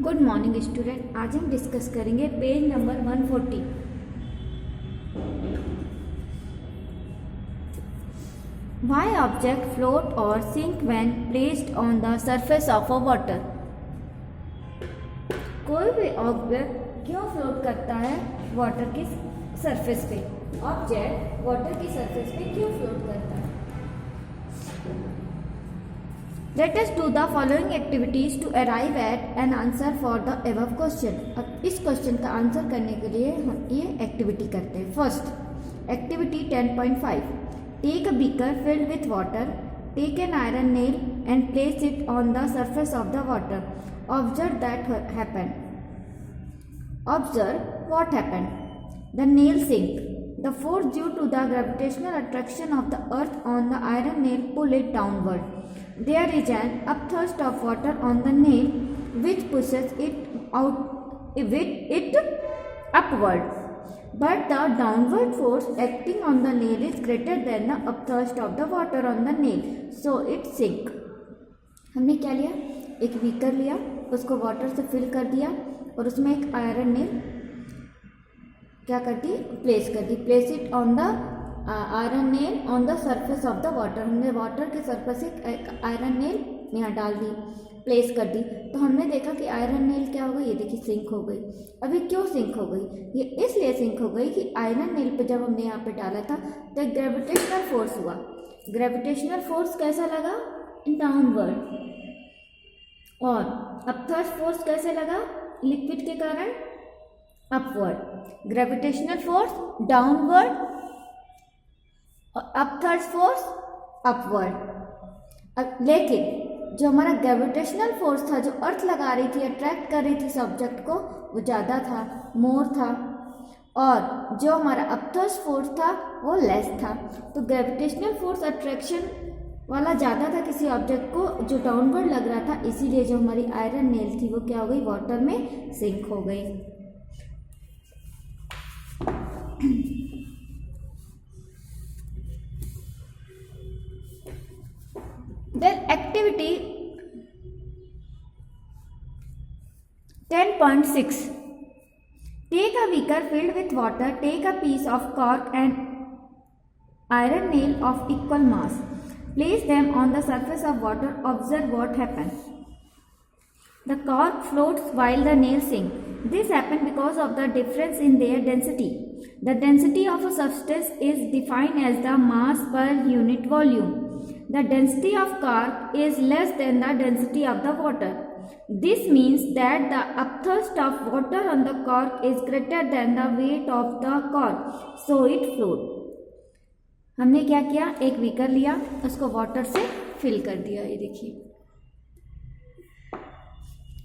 Good morning student. आज हम discuss करेंगे page number 140। Why object float और sink when placed on the surface of a water. कोई भी ऑब्जेक्ट क्यों फ्लोट करता है वाटर की सरफेस पे? ऑब्जेक्ट वाटर की सरफेस पे क्यों फ्लोट करता है? Let us do the following activities to arrive at an answer for the above question। अब इस क्वेश्चन का आंसर करने के लिए हम ये एक्टिविटी करते हैं। First activity 10.5, take a beaker filled with water, take an iron nail and place it on the surface of the water, observe that happened। Observe what happened. The nail sink. The force due to the gravitational attraction of the earth on the iron nail pull it downward. There is an upthrust of water on the nail which pushes it out with it upward. But the downward force acting on the nail is greater than the upthrust of the water on the nail, so it sink। हमने क्या लिया? एक beaker लिया, उसको water से fill कर दिया और उसमें एक आयरन नेल क्या कर दी? प्लेस कर दी। Place it on the iron nail on the surface of the water. हमने वाटर के सरफेस से एक आयरन नेल यहाँ डाल दी, प्लेस कर दी, तो हमने देखा कि आयरन नेल क्या हो गई? ये देखिए सिंक हो गई। अभी क्यों सिंक हो गई? ये इसलिए सिंक हो गई कि आयरन नेल पे जब हमने यहाँ पे डाला था तो एक ग्रेविटेशनल फोर्स हुआ। ग्रेविटेशनल फोर्स कैसा लगा? डाउनवर्ड। और अपथर्स्ट फोर्स कैसे लगा? लिक्विड के कारण अपवर्ड। ग्रेविटेशनल फोर्स डाउनवर्ड और अपथर्स्ट फोर्स अपवर्ड। लेकिन जो हमारा ग्रेविटेशनल फोर्स था, जो अर्थ लगा रही थी, अट्रैक्ट कर रही थी सब्जेक्ट को, वो ज़्यादा था, मोर था, और जो हमारा अपथर्स्ट फोर्स था वो लेस था। तो ग्रेविटेशनल फोर्स अट्रैक्शन वाला ज़्यादा था किसी ऑब्जेक्ट को, जो डाउनवर्ड लग रहा था, इसीलिए जो हमारी आयरन नेल थी वो क्या हो गई? वाटर में सिंक हो गई। Then activity 10.6, take a beaker filled with water, take a piece of cork and iron nail of equal mass, place them on the surface of water, observe what happens। The cork floats while the nail sink. This happens because of the difference in their density. The density of a substance is defined as the mass per unit volume. The density of cork is less than the density of the water. This means that the upthrust of water on the cork is greater than the weight of the cork, so it floats। हमने क्या किया? एक beaker लिया, उसको water से fill कर दिया। ये देखिए,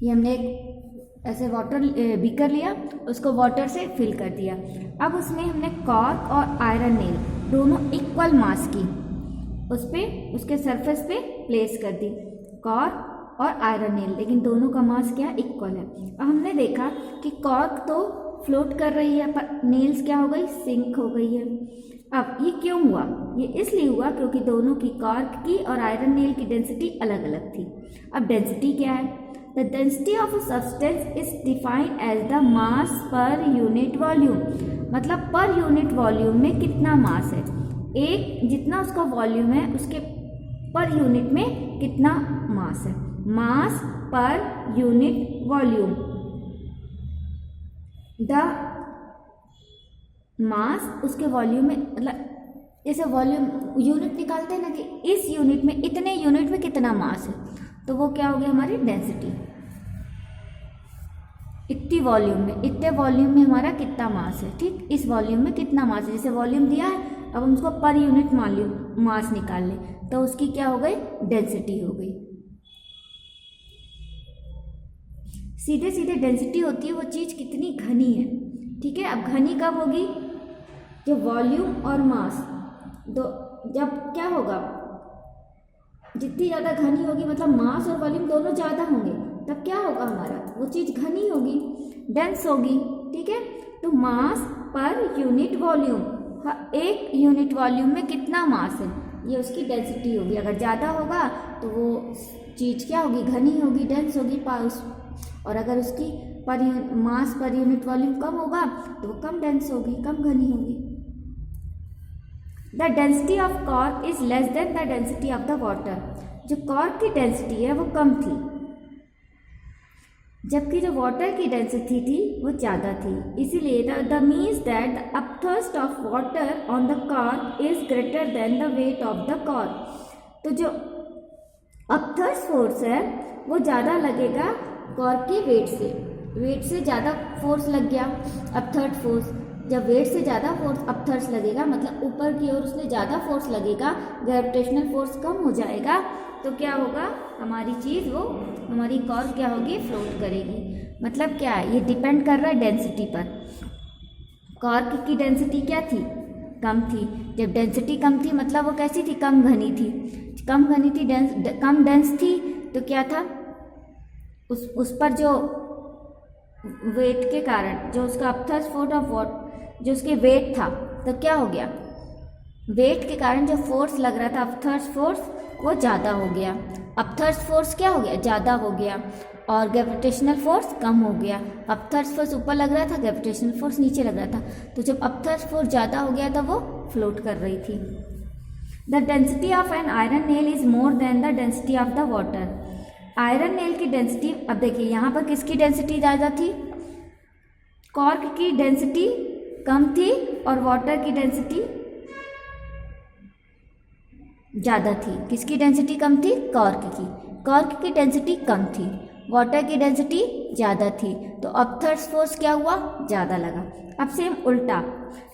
ये हमने एक ऐसे वाटर बीकर लिया, उसको वाटर से फिल कर दिया। अब उसमें हमने कॉर्क और आयरन नेल दोनों इक्वल मास की उस पर उसके सरफेस पे प्लेस कर दी, कॉर्क और आयरन नेल, लेकिन दोनों का मास क्या? इक्वल है। अब हमने देखा कि कॉर्क तो फ्लोट कर रही है पर नेल्स क्या हो गई? सिंक हो गई है। अब ये क्यों हुआ? ये इसलिए हुआ क्योंकि दोनों की कॉर्क की और आयरन नेल की डेंसिटी अलग अलग थी। अब डेंसिटी क्या है? The density of a substance is defined as the mass per unit volume. मतलब पर यूनिट वॉल्यूम में कितना मास है, एक जितना उसका वॉल्यूम है उसके पर यूनिट में कितना मास है। मास per unit volume. The mass उसके वॉल्यूम में, मतलब जैसे वॉल्यूम यूनिट निकालते हैं ना कि इस यूनिट में, इतने यूनिट में कितना मास है, तो वो क्या हो गया? हमारी डेंसिटी। इतनी वॉल्यूम में, इतने वॉल्यूम में हमारा कितना मास है, ठीक, इस वॉल्यूम में कितना मास है। जैसे वॉल्यूम दिया है, अब हम उसको पर यूनिट मास निकाल लें तो उसकी क्या हो गई? डेंसिटी हो गई। सीधे सीधे डेंसिटी होती है वो चीज़ कितनी घनी है, ठीक है। अब घनी कब होगी? जो वॉल्यूम और मास दो, जब क्या होगा? जितनी ज़्यादा घनी होगी, मतलब मास और वॉल्यूम दोनों ज़्यादा होंगे, तब क्या होगा? हमारा वो चीज़ घनी होगी, डेंस होगी, ठीक है। तो मास पर यूनिट वॉल्यूम, एक यूनिट वॉल्यूम में कितना मास है, ये उसकी डेंसिटी होगी। अगर ज़्यादा होगा तो वो चीज़ क्या होगी? घनी होगी, डेंस होगी, और अगर उसकी मास पर यूनिट वॉल्यूम कम होगा तो वो कम डेंस होगी, कम घनी होगी। The density of cork is less than the density of the water. जो कॉर्क की डेंसिटी है वो कम थी, जबकि जो वाटर की डेंसिटी थी वो ज़्यादा थी। इसीलिए the means that the upthrust of water on the cork is greater than the weight of the cork. तो जो अपथर्स्ट फोर्स है वो ज़्यादा लगेगा कॉर्क के वेट से ज़्यादा फोर्स लग गया अपथर्ड फोर्स। जब वेट से ज़्यादा फोर्स अपथर्स लगेगा, मतलब ऊपर की ओर उसने ज़्यादा फोर्स लगेगा, ग्रेविटेशनल फोर्स कम हो जाएगा, तो क्या होगा, हमारी चीज़ वो हमारी कॉर्क क्या होगी, फ्लोट करेगी। मतलब क्या है, ये डिपेंड कर रहा है डेंसिटी पर। कॉर्क की डेंसिटी क्या थी, कम थी। जब डेंसिटी कम थी मतलब वो कैसी थी, कम घनी थी। कम घनी थी, कम डेंस थी, तो क्या था, उस पर जो वेट के कारण, जो उसका अपथर्स्ट फोर्स ऑफ वॉट, जो उसके वेट था, तो क्या हो गया, वेट के कारण जो फोर्स लग रहा था अपथर्स्ट फोर्स वो ज़्यादा हो गया। अपथर्स्ट फोर्स क्या हो गया, ज़्यादा हो गया, और ग्रेविटेशनल फोर्स कम हो गया। अपथर्स्ट फोर्स ऊपर लग रहा था, ग्रेविटेशनल फोर्स नीचे लग रहा था, तो जब अपथर्स्ट फोर्स ज़्यादा हो गया था वो फ्लोट कर रही थी। The density of N iron nail is more than the density of the water. Iron nail की डेंसिटी, अब देखिए यहाँ पर किसकी डेंसिटी ज़्यादा थी, कॉर्क की डेंसिटी कम थी और वाटर की डेंसिटी ज़्यादा थी। किसकी डेंसिटी कम थी, कॉर्क की। कॉर्क की डेंसिटी कम थी, वाटर की डेंसिटी ज़्यादा थी, तो अपथर्स्ट फोर्स क्या हुआ, ज़्यादा लगा। अब सेम उल्टा,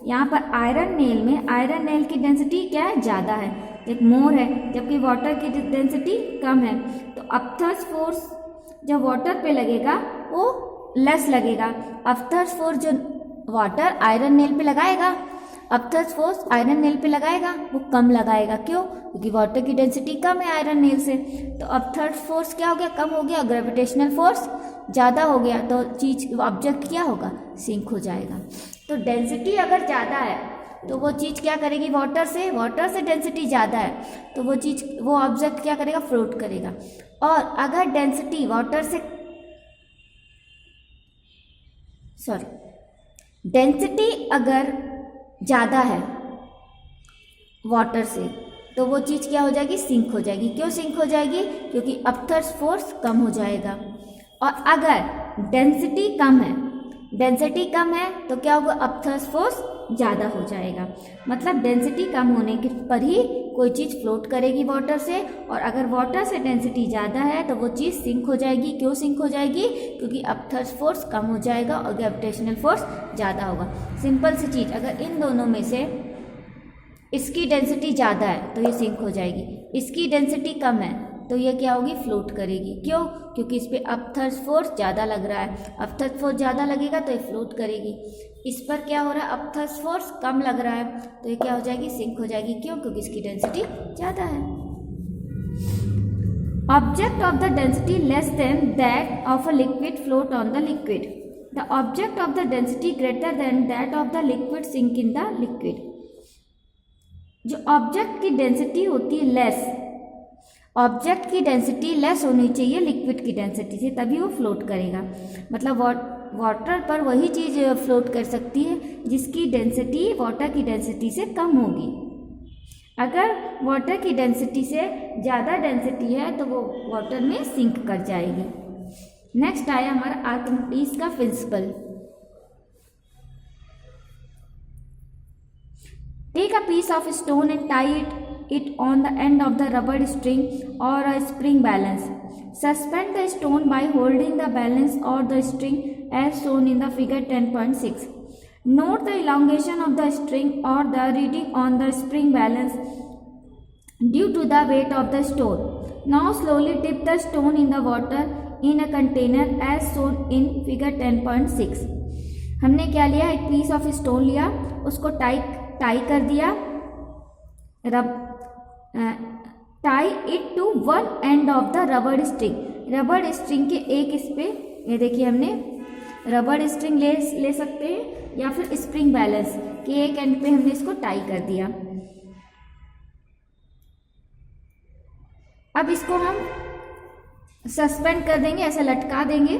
यहाँ पर आयरन नेल में आयरन नेल की डेंसिटी क्या है, ज़्यादा है, एक मोर है, जबकि वाटर की डेंसिटी कम है, तो अपथर्स्ट फोर्स जो वाटर पे लगेगा वो लेस लगेगा। अपथर्स्ट फोर्स जो वाटर आयरन नेल पे लगाएगा, अपथर्स्ट फोर्स आयरन नेल पे लगाएगा वो कम लगाएगा। क्यों, क्योंकि वाटर की डेंसिटी कम है आयरन नेल से, तो अपथर्स्ट फोर्स क्या हो गया, कम हो गया, ग्रेविटेशनल फोर्स ज़्यादा हो गया, तो चीज़ ऑब्जेक्ट क्या होगा, सिंक हो जाएगा। तो डेंसिटी अगर ज़्यादा है तो वो चीज़ क्या करेगी, वाटर से डेंसिटी ज़्यादा है तो वो चीज़, वो ऑब्जेक्ट क्या करेगा, फ्लोट करेगा। और अगर डेंसिटी डेंसिटी अगर ज़्यादा है वाटर से, तो वो चीज़ क्या हो जाएगी, सिंक हो जाएगी। क्यों सिंक हो जाएगी, क्योंकि अपथर्स्ट फोर्स कम हो जाएगा। और अगर डेंसिटी कम है तो क्या होगा, अपथर्स्ट फोर्स ज़्यादा हो जाएगा। मतलब डेंसिटी कम होने के पर ही कोई चीज़ फ्लोट करेगी वाटर से, और अगर वाटर से डेंसिटी ज़्यादा है तो वो चीज़ सिंक हो जाएगी। क्यों सिंक हो जाएगी, क्योंकि अपथर्स्ट फोर्स कम हो जाएगा और ग्रेविटेशनल फोर्स ज़्यादा होगा। सिंपल सी चीज़, अगर इन दोनों में से इसकी डेंसिटी ज़्यादा है तो ये सिंक हो जाएगी, इसकी डेंसिटी कम है तो ये क्या होगी, फ्लोट करेगी। क्यों, क्योंकि इस पर अपथर्स्ट फोर्स ज़्यादा लग रहा है, अपथर्स्ट फोर्स ज़्यादा लगेगा तो ये फ्लोट करेगी। इस पर क्या हो रहा है, अपथर्स्ट फोर्स कम लग रहा है तो ये क्या हो जाएगी, सिंक हो जाएगी। क्यों, क्योंकि इसकी डेंसिटी ज़्यादा है। Object of the density less than that of a liquid float on the liquid. The object of the density greater than that of the liquid sink in the liquid. जो object की density होती है less, object की density less होनी चाहिए liquid की density से, तभी वो फ्लोट करेगा। मतलब वाटर पर वही चीज़ फ्लोट कर सकती है जिसकी डेंसिटी वाटर की डेंसिटी से कम होगी। अगर वाटर की डेंसिटी से ज़्यादा डेंसिटी है तो वो वाटर में सिंक कर जाएगी। नेक्स्ट आया हमारा आर्किमिडीज का principle. Take a piece of stone and tie it on the end of the rubber string or a spring balance. Suspend the stone by holding the balance or the string as shown in the figure 10.6. Note the elongation of the string or the reading on the spring balance due to the weight of the stone. Now slowly dip the stone in the water in a container as shown in figure 10.6. हमने क्या लिया, एक piece of stone लिया, उसको tie कर दिया, tie it to one end of the rubber string. Rubber string के एक इस पे, ये देखिए हमने रबर स्ट्रिंग ले सकते हैं या फिर स्प्रिंग बैलेंस के एक एंड पे हमने इसको टाई कर दिया। अब इसको हम सस्पेंड कर देंगे, ऐसे लटका देंगे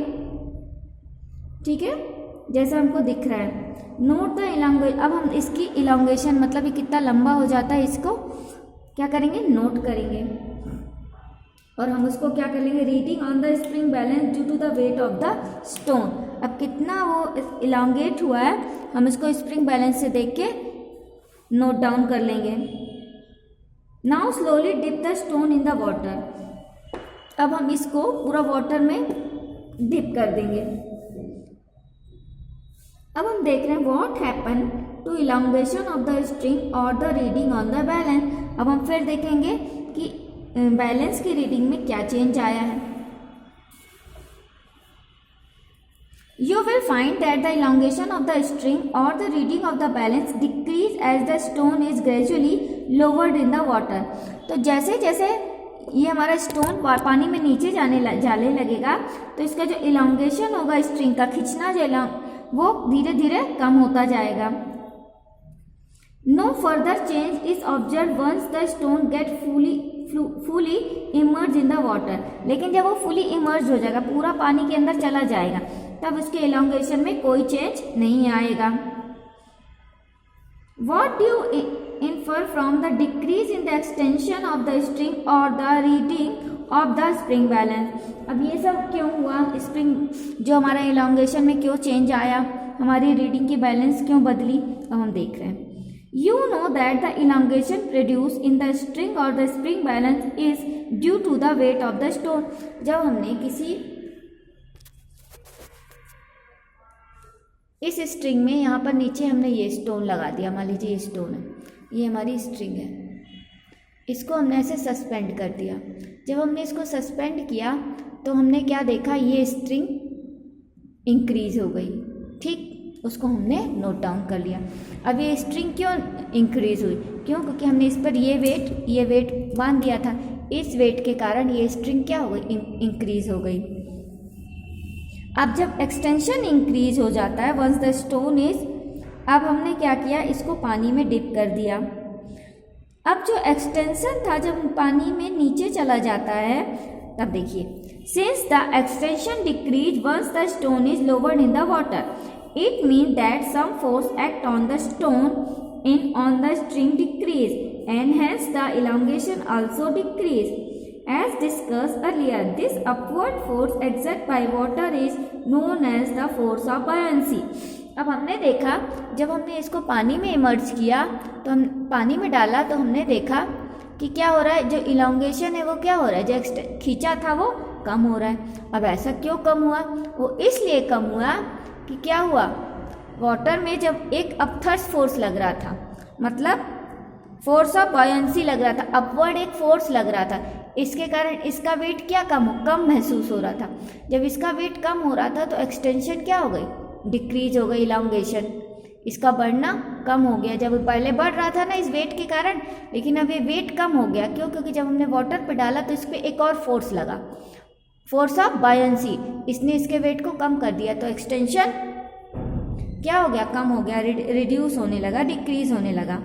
ठीक है, जैसा हमको दिख रहा है। नोट द इलांगेशन, अब हम इसकी इलांगेशन मतलब ये कितना लंबा हो जाता है इसको क्या करेंगे, नोट करेंगे। और हम उसको क्या कर लेंगे, reading on the spring balance due to the weight of the stone. अब कितना वो इलांगेट हुआ है हम इसको स्प्रिंग बैलेंस से देख के नोट डाउन कर लेंगे। Now slowly dip the stone in the water. अब हम इसको पूरा वाटर में डिप कर देंगे। अब हम देख रहे हैं what happen to elongation of the string और the reading on the balance. अब हम फिर देखेंगे कि बैलेंस की रीडिंग में क्या चेंज आया है। You will find that the elongation of the string or the reading of the balance decrease as the stone is gradually lowered in the water। तो जैसे जैसे ये हमारा स्टोन पानी में नीचे जाने लगेगा तो इसका जो इलांगेशन होगा स्ट्रिंग का खींचना जो वो धीरे धीरे कम होता जाएगा। No further change is observe once the stone get fully emerge in the water. लेकिन जब वो फुली इमर्ज हो जाएगा, पूरा पानी के अंदर चला जाएगा, तब उसके इलांगेशन में कोई चेंज नहीं आएगा। What do you infer from the decrease in the extension of the string or the reading of the spring balance? अब ये सब क्यों हुआ, स्प्रिंग जो हमारा इलांगेशन में क्यों चेंज आया, हमारी रीडिंग की बैलेंस क्यों बदली, अब हम देख रहे हैं। You know that the elongation produced in the string or the spring balance is due to the weight of the stone। जब हमने किसी इस स्ट्रिंग में यहाँ पर नीचे हमने ये स्टोन लगा दिया, मान लीजिए ये स्टोन है, ये हमारी स्ट्रिंग है, इसको हमने ऐसे सस्पेंड कर दिया। जब हमने इसको सस्पेंड किया तो हमने क्या देखा, ये स्ट्रिंग इंक्रीज हो गई, ठीक, उसको हमने नोट डाउन कर लिया। अब ये स्ट्रिंग क्यों इंक्रीज हुई, क्यों, क्योंकि हमने इस पर ये वेट बांध दिया था, इस वेट के कारण ये स्ट्रिंग क्या हो गई, इंक्रीज हो गई। अब जब एक्सटेंशन इंक्रीज हो जाता है वंस द स्टोन इज, अब हमने क्या किया, इसको पानी में डिप कर दिया। अब जो एक्सटेंशन था जब पानी में नीचे चला जाता है, तब देखिए, since the extension decrease once the stone is lowered in the water, it mean that some force act on the stone in on the string decrease and hence the elongation also decrease. As discussed earlier, this upward force exerted by water is known as the force of buoyancy। अब हमने देखा, जब हमने इसको पानी में emerge किया तो हम पानी में डाला तो हमने देखा कि क्या हो रहा है, जो इलांगेशन है वो क्या हो रहा है, जो खींचा था वो कम हो रहा है। अब ऐसा क्यों कम हुआ, वो इसलिए कम हुआ कि क्या हुआ, वाटर में जब एक अपथर्स फोर्स लग रहा था, मतलब फोर्स ऑफ बॉयंसी लग रहा था, अपवर्ड एक फोर्स लग रहा था, इसके कारण इसका वेट क्या कम महसूस हो रहा था। जब इसका वेट कम हो रहा था तो एक्सटेंशन क्या हो गई, डिक्रीज हो गई, इलांगेशन इसका बढ़ना कम हो गया। जब पहले बढ़ रहा था ना इस वेट के कारण, लेकिन अब ये वेट कम हो गया, क्यों, क्योंकि जब हमने वाटर पे डाला तो इस पर एक और फोर्स लगा, फोर्स ऑफ बायंसी, इसने इसके वेट को कम कर दिया, तो एक्सटेंशन क्या हो गया, कम हो गया, रिड्यूस होने लगा, डिक्रीज होने लगा।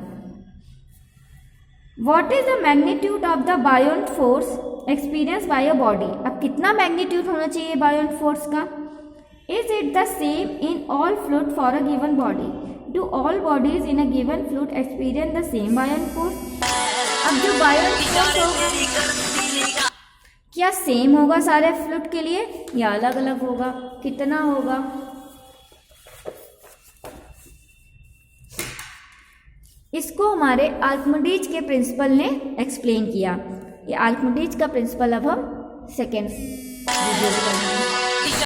What is the magnitude of the buoyant force experienced by a body? अब कितना मैग्नीट्यूड होना चाहिए buoyant force का? Is it the same in all fluid for a given body? Do all bodies in a given fluid experience the same buoyant force? अब जो buoyant force होगा क्या same होगा सारे फ्लूइड के लिए या अलग अलग होगा, कितना होगा? इसको हमारे आर्किमिडीज के प्रिंसिपल ने एक्सप्लेन किया। ये आर्किमिडीज का प्रिंसिपल अब हम सेकेंड वीडियो में पढ़ेंगे।